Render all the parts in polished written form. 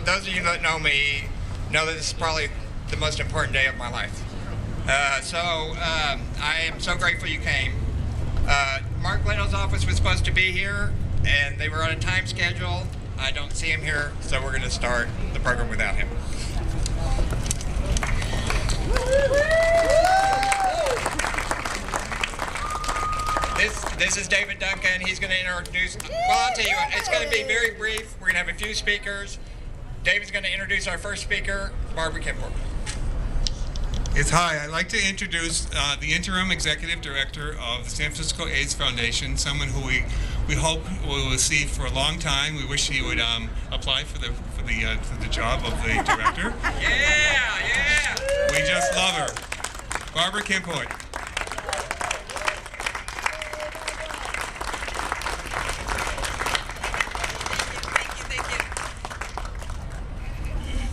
Those of you that know me know that this is probably the most important day of my life. I am so grateful you came. Mark Leno's office was supposed to be here, and they were on a time schedule. I don't see him here, so we're going to start the program without him. This is David Duncan. He's going to introduce, well, I'll tell you what, it's going to be very brief. We're going to have a few speakers. David's going to introduce our first speaker, Barbara Kimford. Yes, hi. I'd like to introduce the Interim Executive Director of the San Francisco AIDS Foundation, someone who we hope we will see for a long time. We wish he would apply for the job of the director. Yeah. We just love her. Barbara Kimford.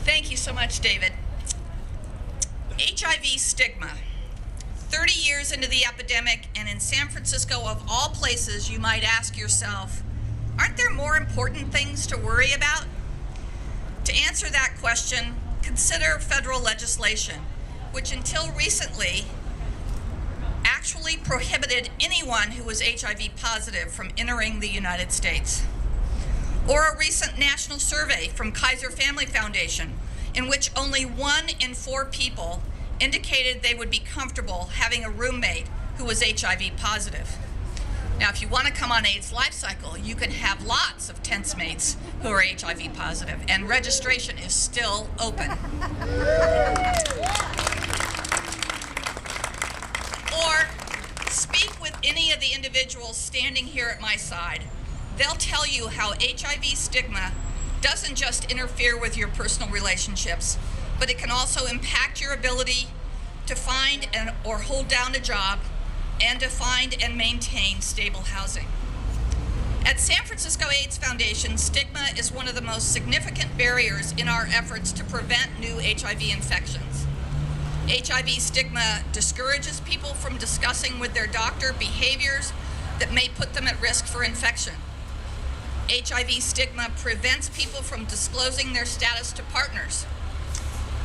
Thank you so much, David. HIV stigma. 30 years into the epidemic, and in San Francisco, of all places, you might ask yourself, aren't there more important things to worry about? To answer that question, consider federal legislation, which until recently actually prohibited anyone who was HIV positive from entering the United States. Or a recent national survey from Kaiser Family Foundation, in which only 1 in 4 people indicated they would be comfortable having a roommate who was HIV positive. Now, if you want to come on AIDS Life Cycle, you can have lots of tense mates who are HIV positive, and registration is still open. Or speak with any of the individuals standing here at my side. They'll tell you how HIV stigma doesn't just interfere with your personal relationships, but it can also impact your ability to find or hold down a job and to find and maintain stable housing. At San Francisco AIDS Foundation, stigma is one of the most significant barriers in our efforts to prevent new HIV infections. HIV stigma discourages people from discussing with their doctor behaviors that may put them at risk for infection. HIV stigma prevents people from disclosing their status to partners.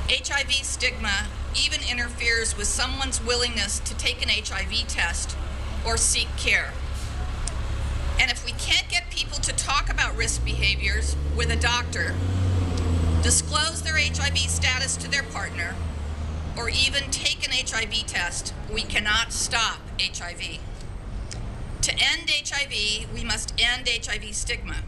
HIV stigma even interferes with someone's willingness to take an HIV test or seek care. And if we can't get people to talk about risk behaviors with a doctor, disclose their HIV status to their partner, or even take an HIV test, we cannot stop HIV. To end HIV, we must end HIV stigma.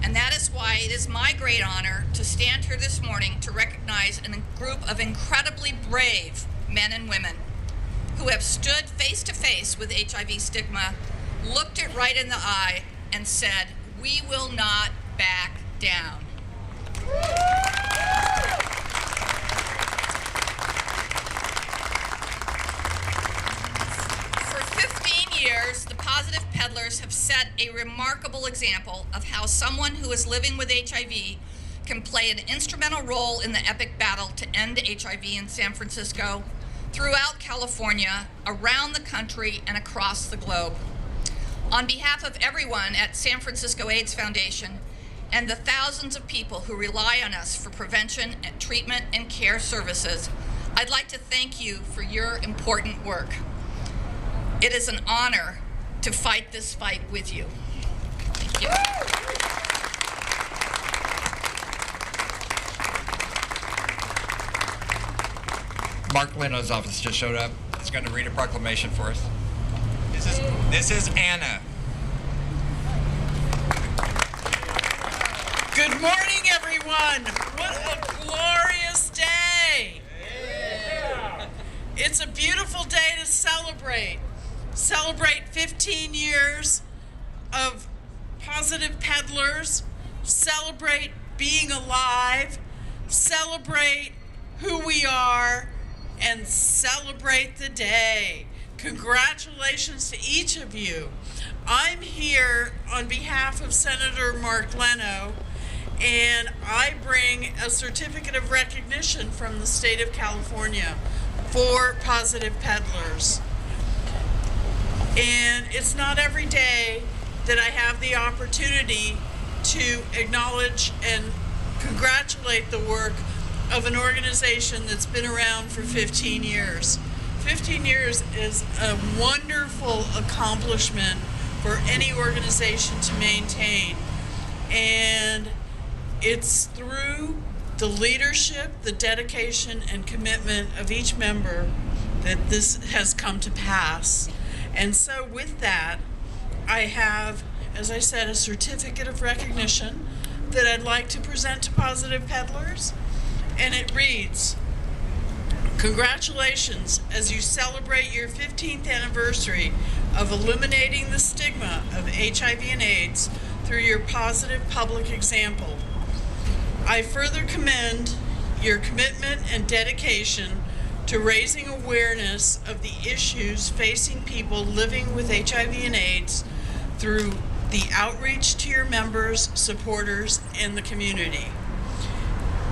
And that is why it is my great honor to stand here this morning to recognize a group of incredibly brave men and women who have stood face to face with HIV stigma, looked it right in the eye, and said, "We will not back down." For 15 years, the Positive Peddlers have set a remarkable example of how someone who is living with HIV can play an instrumental role in the epic battle to end HIV in San Francisco, throughout California, around the country, and across the globe. On behalf of everyone at San Francisco AIDS Foundation and the thousands of people who rely on us for prevention and treatment and care services, I'd like to thank you for your important work. It is an honor to fight this fight with you. Thank you. Mark Leno's office just showed up. He's going to read a proclamation for us. This is Anna. Good morning, everyone. What a glorious day. Yeah. It's a beautiful day to celebrate. Celebrate 15 years of Positive Peddlers. Celebrate being alive. Celebrate who we are. And celebrate the day. Congratulations to each of you. I'm here on behalf of Senator Mark Leno, and I bring a certificate of recognition from the state of California for Positive Peddlers. And it's not every day that I have the opportunity to acknowledge and congratulate the work of an organization that's been around for 15 years. 15 years is a wonderful accomplishment for any organization to maintain. And it's through the leadership, the dedication, and commitment of each member that this has come to pass. And so with that, I have, as I said, a certificate of recognition that I'd like to present to Positive Peddlers. And it reads, congratulations as you celebrate your 15th anniversary of eliminating the stigma of HIV and AIDS through your positive public example. I further commend your commitment and dedication to raising awareness of the issues facing people living with HIV and AIDS through the outreach to your members, supporters, and the community.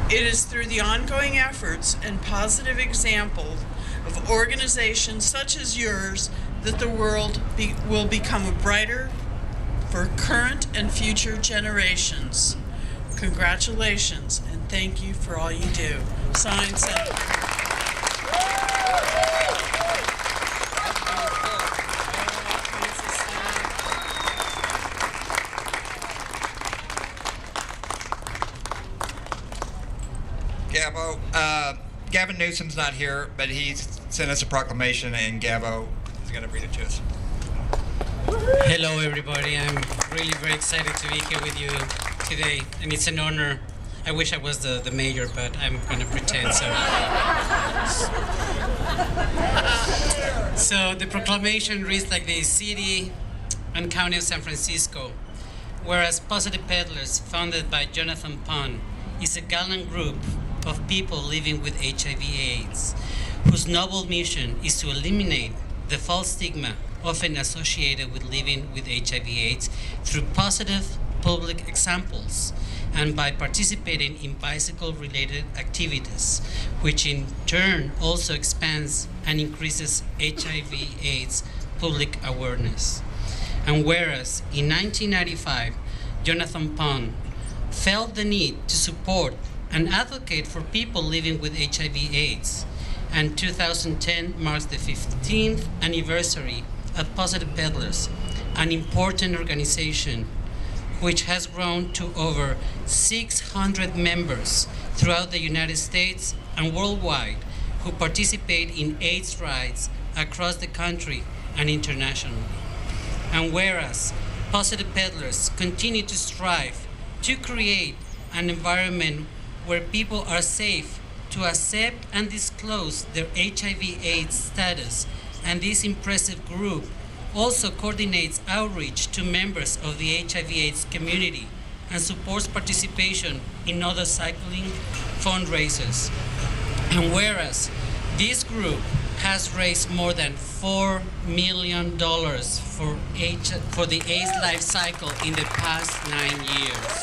It is through the ongoing efforts and positive example of organizations such as yours that the world will become brighter for current and future generations. Congratulations, and thank you for all you do. Signed, Senator. Gabo, Gavin Newsom's not here, but he sent us a proclamation, and Gabo is going to read it to us. Hello, everybody. I'm really very excited to be here with you today, and it's an honor. I wish I was the mayor, but I'm going to pretend so. So the proclamation reads like this: City and County of San Francisco, whereas Positive Peddlers, founded by Jonathan Pon, is a gallant group of people living with HIV/AIDS, whose noble mission is to eliminate the false stigma often associated with living with HIV/AIDS through positive public examples and by participating in bicycle-related activities, which in turn also expands and increases HIV/AIDS public awareness. And whereas in 1995, Jonathan Pon felt the need to support and advocate for people living with HIV/AIDS, and 2010 marks the 15th anniversary of Positive Peddlers, an important organization which has grown to over 600 members throughout the United States and worldwide who participate in AIDS rights across the country and internationally. And whereas Positive Peddlers continue to strive to create an environment where people are safe to accept and disclose their HIV/AIDS status, and this impressive group also coordinates outreach to members of the HIV/AIDS community and supports participation in other cycling fundraisers. And whereas this group has raised more than $4 million for the AIDS life cycle in the past 9 years.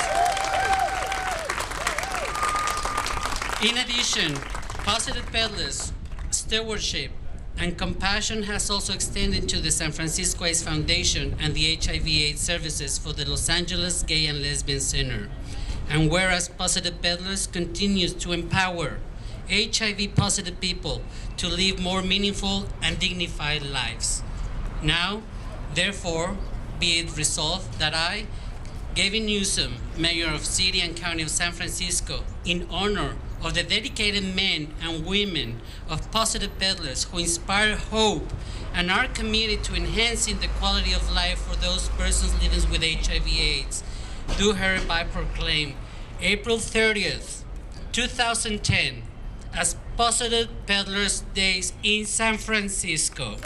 In addition, Positive Peddlers stewardship and compassion has also extended to the San Francisco AIDS Foundation and the HIV/AIDS services for the Los Angeles Gay and Lesbian Center. And whereas Positive Peddlers continues to empower HIV-positive people to live more meaningful and dignified lives. Now, therefore, be it resolved that I, Gavin Newsom, Mayor of City and County of San Francisco, in honor of the dedicated men and women of Positive Peddlers who inspire hope and are committed to enhancing the quality of life for those persons living with HIV/AIDS, do hereby proclaim April 30th, 2010 as Positive Peddlers Days in San Francisco.